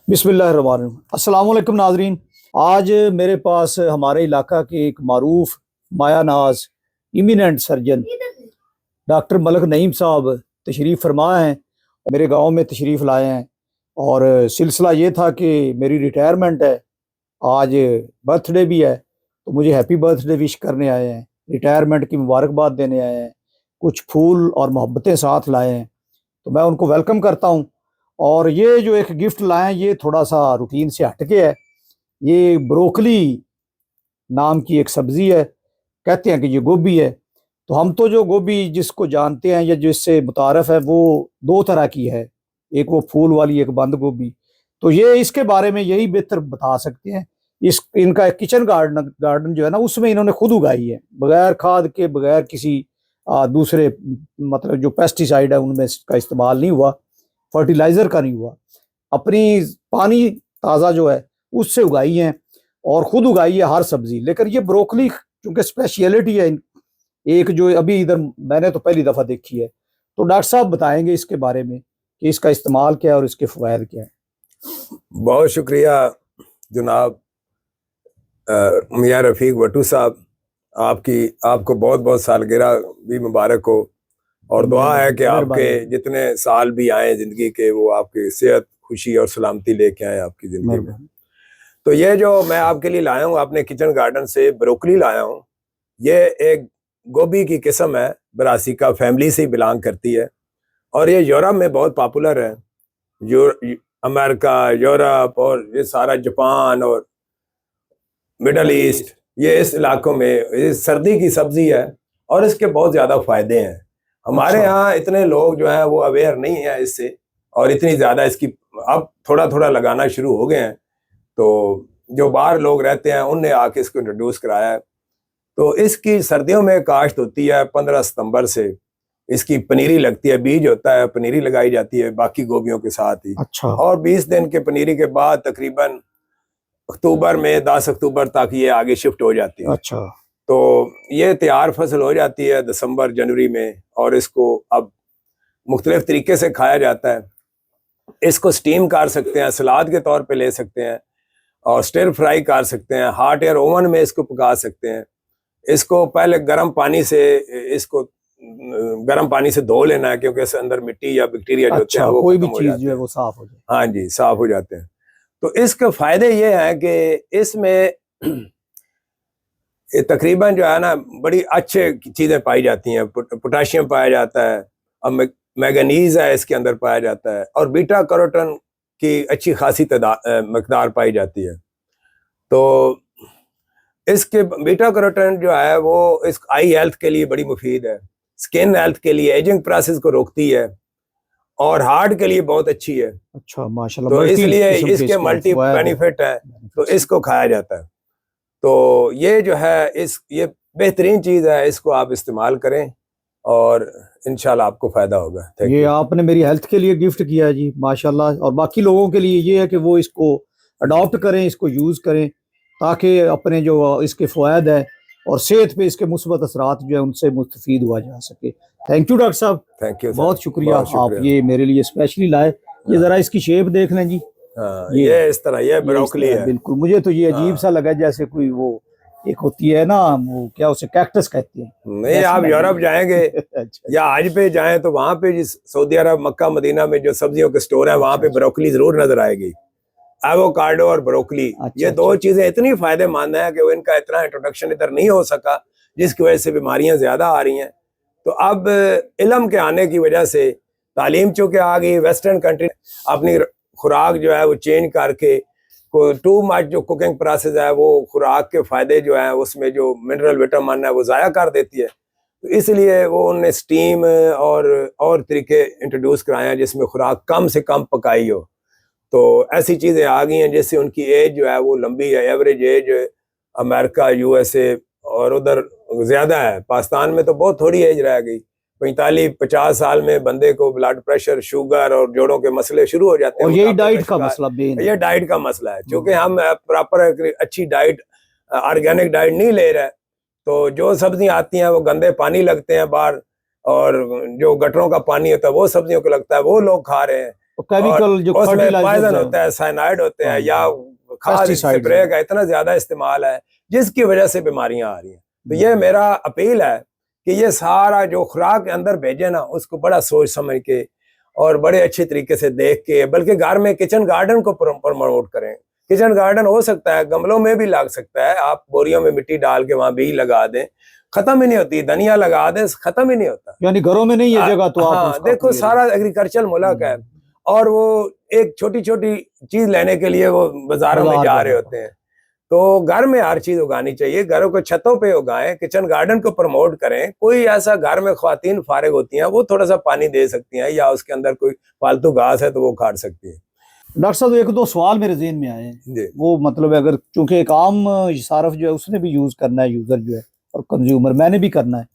بسم اللہ الرحمن الرحیم۔ السلام علیکم ناظرین، آج میرے پاس ہمارے علاقہ کے ایک معروف مایہ ناز ایمیننٹ سرجن ڈاکٹر ملک نعیم صاحب تشریف فرما ہیں، میرے گاؤں میں تشریف لائے ہیں۔ اور سلسلہ یہ تھا کہ میری ریٹائرمنٹ ہے، آج برتھ ڈے بھی ہے، تو مجھے ہیپی برتھ ڈے وش کرنے آئے ہیں، ریٹائرمنٹ کی مبارکباد دینے آئے ہیں، کچھ پھول اور محبتیں ساتھ لائے ہیں، تو میں ان کو ویلکم کرتا ہوں۔ اور یہ جو ایک گفٹ لائیں یہ تھوڑا سا روٹین سے ہٹ کے ہے، یہ بروکلی نام کی ایک سبزی ہے، کہتے ہیں کہ یہ گوبھی ہے، تو ہم تو جو گوبھی جس کو جانتے ہیں یا جس سے متعارف ہے وہ دو طرح کی ہے، ایک وہ پھول والی، ایک بند گوبھی، تو یہ اس کے بارے میں یہی بہتر بتا سکتے ہیں۔ ان کا ایک کچن گارڈن جو ہے نا، اس میں انہوں نے خود اگائی ہے، بغیر کھاد کے، بغیر کسی دوسرے مطلب جو پیسٹی سائیڈ ہے ان میں اس کا استعمال نہیں ہوا، فرٹیلائزر کا نہیں ہوا، اپنی پانی تازہ جو ہے اس سے اگائی ہیں اور خود اگائی ہے ہر سبزی۔ لیکن یہ بروکلی چونکہ اسپیشیلٹی ہے ایک جو ابھی ادھر میں نے تو پہلی دفعہ دیکھی ہے، تو ڈاکٹر صاحب بتائیں گے اس کے بارے میں کہ اس کا استعمال کیا ہے اور اس کے فوائد کیا ہیں۔ بہت شکریہ جناب میاں رفیق وٹو صاحب، آپ کو بہت بہت سالگرہ بھی مبارک ہو، اور دعا ہے کہ آپ کے جتنے سال بھی آئیں زندگی کے وہ آپ کی صحت، خوشی اور سلامتی لے کے آئیں آپ کی زندگی میں۔ تو یہ جو میں آپ کے لیے لایا ہوں اپنے کچن گارڈن سے بروکلی لایا ہوں، یہ ایک گوبھی کی قسم ہے، براسیکا فیملی سے ہی بلانگ کرتی ہے، اور یہ یورپ میں بہت پاپولر ہے، امریکہ، یورپ اور یہ سارا جاپان اور مڈل ایسٹ، یہ اس علاقوں میں سردی کی سبزی ہے اور اس کے بہت زیادہ فائدے ہیں۔ ہمارے ہاں اتنے لوگ جو ہیں وہ اویئر نہیں ہیں اس سے، اور اتنی زیادہ اس کی اب تھوڑا تھوڑا لگانا شروع ہو گئے ہیں، تو جو باہر لوگ رہتے ہیں ان نے آ کے اس کو انٹروڈیوس کرایا ہے۔ تو اس کی سردیوں میں کاشت ہوتی ہے 15 ستمبر سے، اس کی پنیری لگتی ہے، بیج ہوتا ہے، پنیری لگائی جاتی ہے باقی گوبھیوں کے ساتھ ہی، اور 20 دن کے پنیری کے بعد تقریباً اکتوبر میں 10 اکتوبر تک یہ آگے شفٹ ہو جاتی ہے۔ اچھا، تو یہ تیار فصل ہو جاتی ہے دسمبر جنوری میں، اور اس کو اب مختلف طریقے سے کھایا جاتا ہے۔ اس کو سٹیم کر سکتے ہیں، سلاد کے طور پہ لے سکتے ہیں، اور سٹر فرائی کر سکتے ہیں، ہاٹ ایئر اوون میں اس کو پکا سکتے ہیں۔ اس کو پہلے گرم پانی سے دھو لینا ہے، کیونکہ اس اندر مٹی یا بیکٹیریا جو ہوتے ہیں وہ کوئی بھی ختم ہو چیز جاتے جو ہے ہیں۔ وہ صاف ہو جائے۔ ہاں جی، صاف ہو جاتے ہیں۔ تو اس کے فائدے یہ ہیں کہ اس میں تقریباً جو ہے نا بڑی اچھے چیزیں پائی جاتی ہیں، پوٹاشیم پایا جاتا ہے، اور میگنیز ہے اس کے اندر پایا جاتا ہے، اور بیٹا کیروٹین کی اچھی خاصی مقدار پائی جاتی ہے۔ تو اس کے بیٹا کیروٹین جو ہے وہ اس آئی ہیلتھ کے لیے بڑی مفید ہے، سکن ہیلتھ کے لیے، ایجنگ پروسیس کو روکتی ہے، اور ہارٹ کے لیے بہت اچھی ہے۔ اچھا، ماشاءاللہ، تو اس لیے اس کے ملٹی بینیفٹ ہے، تو اس کو کھایا جاتا ہے۔ تو یہ جو ہے یہ بہترین چیز ہے، اس کو آپ استعمال کریں اور انشاءاللہ آپ کو فائدہ ہوگا۔ یہ آپ نے میری ہیلتھ کے لیے گفٹ کیا ہے جی، ماشاءاللہ، اور باقی لوگوں کے لیے یہ ہے کہ وہ اس کو اڈاپٹ کریں، اس کو یوز کریں، تاکہ اپنے جو اس کے فوائد ہے اور صحت پہ اس کے مثبت اثرات جو ہے ان سے مستفید ہوا جا سکے۔ تھینک یو ڈاکٹر صاحب، تھینک یو، بہت شکریہ، آپ یہ میرے لیے اسپیشلی لائے۔ یہ ذرا اس کی شیپ دیکھ لیں جی، یہ اس طرح، یہ بروکلی ہے بالکل، مجھے تو یہ عجیب سا لگا جیسے کوئی وہ ایک ہوتی ہے نا، وہ کیا اسے کیکٹس کہتے ہیں۔ نہیں، آپ یورپ جائیں گے یا حج پہ جائیں تو وہاں پہ سعودی عرب، مکہ مدینہ میں جو سبزیوں کے سٹور ہیں وہاں پہ بروکلی ضرور نظر آئے گی، ایووکاڈو اور بروکلی، یہ دو چیزیں اتنی فائدے مند ہیں کہ ان کا اتنا انٹروڈکشن ادھر نہیں ہو سکا، جس کی وجہ سے بیماریاں زیادہ آ رہی ہیں۔ تو اب علم کے آنے کی وجہ سے، تعلیم چونکہ آ گئی، ویسٹرن کنٹری اپنی خوراک جو ہے وہ چینج کر کے، ٹو مچ جو کوکنگ پروسیس ہے وہ خوراک کے فائدے جو ہیں اس میں جو منرل وٹامن ہے وہ ضائع کر دیتی ہے، تو اس لیے وہ انہوں نے سٹیم اور طریقے انٹروڈیوس کرائے ہیں جس میں خوراک کم سے کم پکائی ہو۔ تو ایسی چیزیں آ گئی ہیں جس سے ان کی ایج جو ہے وہ لمبی ہے، ایوریج ایج امریکہ، یو ایس اے اور ادھر زیادہ ہے، پاکستان میں تو بہت تھوڑی ایج رہ گئی، 45-50 سال میں بندے کو بلڈ پریشر، شوگر اور جوڑوں کے مسئلے شروع ہو جاتے ہیں۔ اور یہی ڈائٹ کا مسئلہ بین ہے، یہ ڈائٹ کا مسئلہ ہے، چونکہ ہم پراپر اچھی ڈائٹ، آرگینک ڈائٹ نہیں لے رہے، تو جو سبزیاں آتی ہیں وہ گندے پانی لگتے ہیں باہر، اور جو گٹروں کا پانی ہوتا ہے وہ سبزیوں کو لگتا ہے، وہ لوگ کھا رہے ہیں، केमिकल जो उसमें fertilizers पॉइजन हैं, होता है, साइनाइड होते हैं, हाँ, या खाद Pesticides स्प्रे हैं। का इतना ज्यादा इस्तेमाल है जिसकी वजह से बीमारियां आ रही हैं। तो ये मेरा अपील है कि ये सारा जो खुराक के अंदर भेजे ना, उसको बड़ा सोच समझ के और बड़े अच्छे तरीके से देख के, बल्कि घर में किचन गार्डन को प्रमोट करें। किचन गार्डन हो सकता है गमलों में भी लग सकता है, आप बोरियों में मिट्टी डाल के वहां बीज लगा दें, खत्म ही नहीं होती। धनिया लगा दें, खत्म ही नहीं होता। यानी घरों में नहीं है जगह तो आप हाँ, उसका देखो अपनी- सारा एग्रीकल्चर मुल्क है, और वो एक छोटी छोटी चीज लेने के लिए वो बाजारों में जा रहे होते हैं। तो घर में हर चीज उगानी चाहिए, घरों को छतों पे उगाएं, किचन गार्डन को प्रमोट करें। कोई ऐसा घर में ख्वातीन फारिग होती हैं, वो थोड़ा सा पानी दे सकती हैं, या उसके अंदर कोई फालतू घास है तो वो काट सकती है। डॉक्टर साहब एक दो सवाल मेरे ज़हन में आए हैं, जी वो मतलब अगर चूंकि एक आम सारफ जो है उसने भी यूज करना है, यूजर जो है और कंज्यूमर मैंने भी करना है,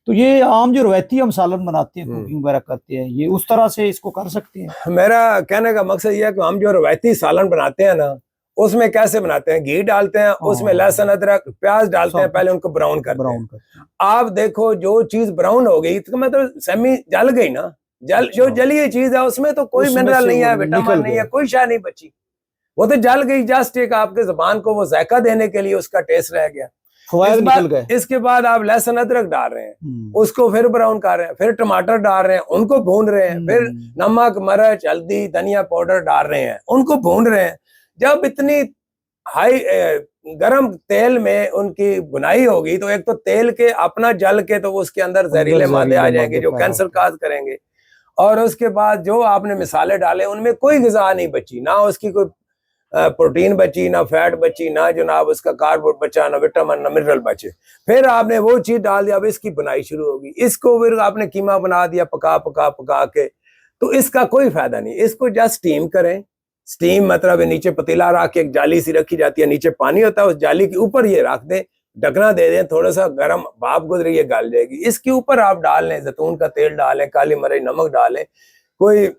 तो ये आम जो रवायती हम सालन बनाते हैं, कुकिंग वगैरह करते हैं, ये उस तरह से इसको कर सकते हैं? मेरा कहने का मकसद ये है कि हम जो रवायती सालन बनाते हैं ना, उसमें कैसे बनाते हैं, घी डालते हैं, उसमें लहसुन अदरक प्याज डालते हैं, पहले उनको ब्राउन करते हैं। आप देखो जो चीज ब्राउन हो गई तो मतलब सेमी जल गई ना, जो जली हुई चीज है उसमें तो कोई मिनरल नहीं है, विटामिन नहीं है, कोई शाय नहीं बची, वो तो जल गई। जस्ट एक आपके जुबान को वो जायका देने के लिए उसका टेस्ट रह गया, निकल गए। इसके बाद आप लहसुन अदरक डाल रहे हैं, उसको फिर ब्राउन कर रहे हैं, फिर टमाटर डाल रहे हैं, उनको भून रहे हैं, फिर नमक मिर्च हल्दी धनिया पाउडर डाल रहे हैं, उनको भून रहे हैं। जब इतनी हाई गरम तेल में उनकी बुनाई होगी तो एक तो तेल के अपना जल के तो उसके अंदर जहरीले मादे आ जाएंगे जो कैंसर काज करेंगे, और उसके बाद जो आपने मिसाले डाले उनमें कोई ग़िज़ा नहीं बची, ना उसकी कोई प्रोटीन बची, ना फैट बची, ना जनाब उसका कार्बोहाइड्रेट बचा, ना विटामिन ना मिनरल बचे। फिर आपने वो चीज डाल दिया, अब इसकी बुनाई शुरू होगी, इसको फिर आपने कीमा बना दिया पका पका पका के, तो इसका कोई फायदा नहीं। इसको जस्ट स्टीम करें। स्टीम मतलब नीचे पतीला रख के एक जाली सी रखी जाती है, नीचे पानी होता है, उस जाली के ऊपर ये रख दें, ढकना दे दें, थोड़ा सा गर्म भाप गुजरे ये गल जाएगी। इसके ऊपर आप डाल लें जैतून का तेल डालें, काली मिर्च नमक डालें, कोई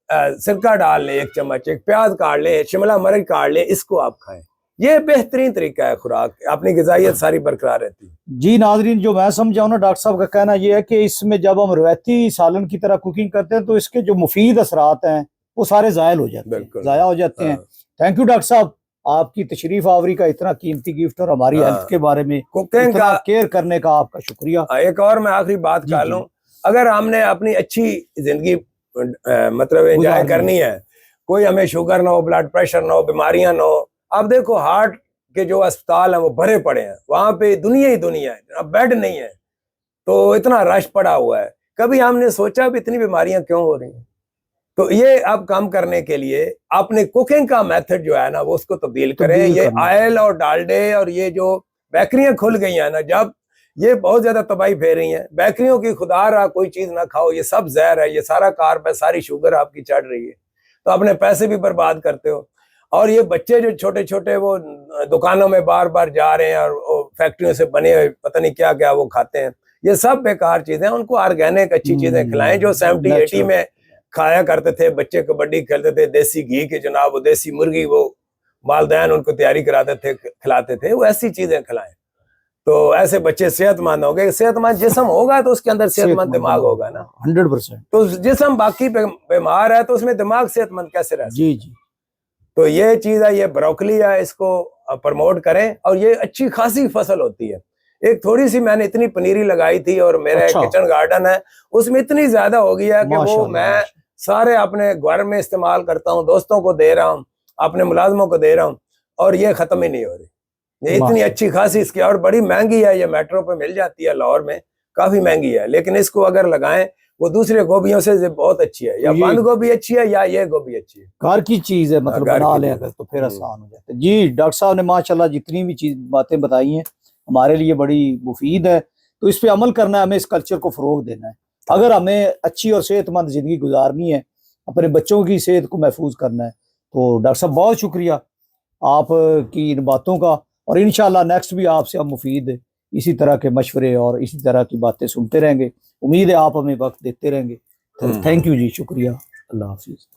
सिरका डाल लें, एक चम्मच, एक प्याज काट लें, शिमला मिर्च काट लें, इसको आप खाएं। ये बेहतरीन तरीका है खुराक, अपनी ग़िज़ाइयत सारी बरकरार रहती है। जी नाज़रीन, जो मैं समझाऊँ ना, डॉक्टर साहब का कहना ये है कि इसमें जब हम रवायती सालन की तरह कुकिंग करते हैं तो इसके जो मुफीद असरात हैं वो सारे ज़ायल हो जाते हैं, ज़ाया हो जाते हैं। थैंक यू डॉक्टर साहब, आपकी तशरीफ आवरी का इतना कीमती गिफ्ट और हमारी हेल्थ के बारे में कुकिंग का केयर करने का आपका शुक्रिया। एक और मैं आखिरी बात कर लूं, अगर हमने अपनी अच्छी जिंदगी मतलब एंजॉय करनी है, कोई हमें शुगर ना हो, ब्लड प्रेशर ना हो, बीमारियां ना हो। अब देखो हार्ट के जो अस्पताल हैं वो भरे पड़े हैं, वहां पे दुनिया ही दुनिया है, अब बेड नहीं है, तो इतना रश पड़ा हुआ है। कभी हमने सोचा भी इतनी बीमारियां क्यों हो रही हैं? तो ये अब कम करने के लिए अपने कुकिंग का मेथड जो है ना वो उसको तब्दील करें। ये ऑयल और डालडे और ये जो बेकरियां खुल गई हैं ना, जब ये बहुत ज्यादा तबाही फेर रही हैं। बेकरियों की खुदा रहा कोई चीज ना खाओ, ये सब जहर है, ये सारा कार्ब है, सारी शुगर आपकी चढ़ रही है, तो अपने पैसे भी बर्बाद करते हो। और ये बच्चे जो छोटे छोटे वो दुकानों में बार बार जा रहे हैं और फैक्ट्रियों से बने हुए पता नहीं क्या क्या वो खाते हैं, ये सब बेकार चीजें। उनको ऑर्गेनिक अच्छी चीजें खिलाएं, जो 70-80 में खाया करते थे बच्चे, कबड्डी खेलते थे, देसी घी के जनाब, वो देसी मुर्गी वो वालिदैन उनको तैयारी कराते थे, खिलाते थे, वो ऐसी चीजें खिलाएं, तो ऐसे बच्चे सेहतमंद होंगे। सेहतमंद जिस्म होगा तो उसके अंदर सेहतमंद दिमाग होगा ना, 100%। तो जिस्म बाकी बीमार है तो उसमें दिमाग सेहतमंद कैसे रह सकता? जी जी। तो ये चीज है, ये ब्रोकली है, इसको प्रमोट करें, और ये अच्छी खासी फसल होती है। एक थोड़ी सी मैंने इतनी पनीरी लगाई थी और मेरा एक किचन गार्डन है, उसमें इतनी ज्यादा हो गया कि वो मैं सारे अपने घर में इस्तेमाल करता हूँ, दोस्तों को दे रहा हूँ, अपने मुलाजमों को दे रहा हूँ, और ये खत्म ही नहीं हो रही। ये इतनी अच्छी खासी इसकी, और बड़ी महंगी है, ये मेट्रो पे मिल जाती है, लाहौर में काफी महंगी है, लेकिन इसको अगर लगाएं वो दूसरे गोभियों से बहुत अच्छी है, या बंद गोभी अच्छी है या ये गोभी अच्छी है, घर की चीज है, मतलब बना ले अगर तो फिर आसान हो जाता है। जी डॉक्टर साहब ने माशाल्लाह जितनी भी चीज बातें बताई हैं हमारे लिए बड़ी मुफीद है, तो इस पे अमल करना है, हमें इस कल्चर को फरोग देना है। अगर हमें अच्छी और सेहतमंद जिंदगी गुजारनी है, अपने बच्चों की सेहत को महफूज करना है, तो डॉक्टर साहब बहुत शुक्रिया आपकी इन बातों का, और इंशाल्लाह नेक्स्ट भी आपसे हम मुफीद इसी तरह के मशवरे और इसी तरह की बातें सुनते रहेंगे। उम्मीद है आप हमें वक्त देते रहेंगे। थैंक यू जी, शुक्रिया, अल्लाह हाफिज।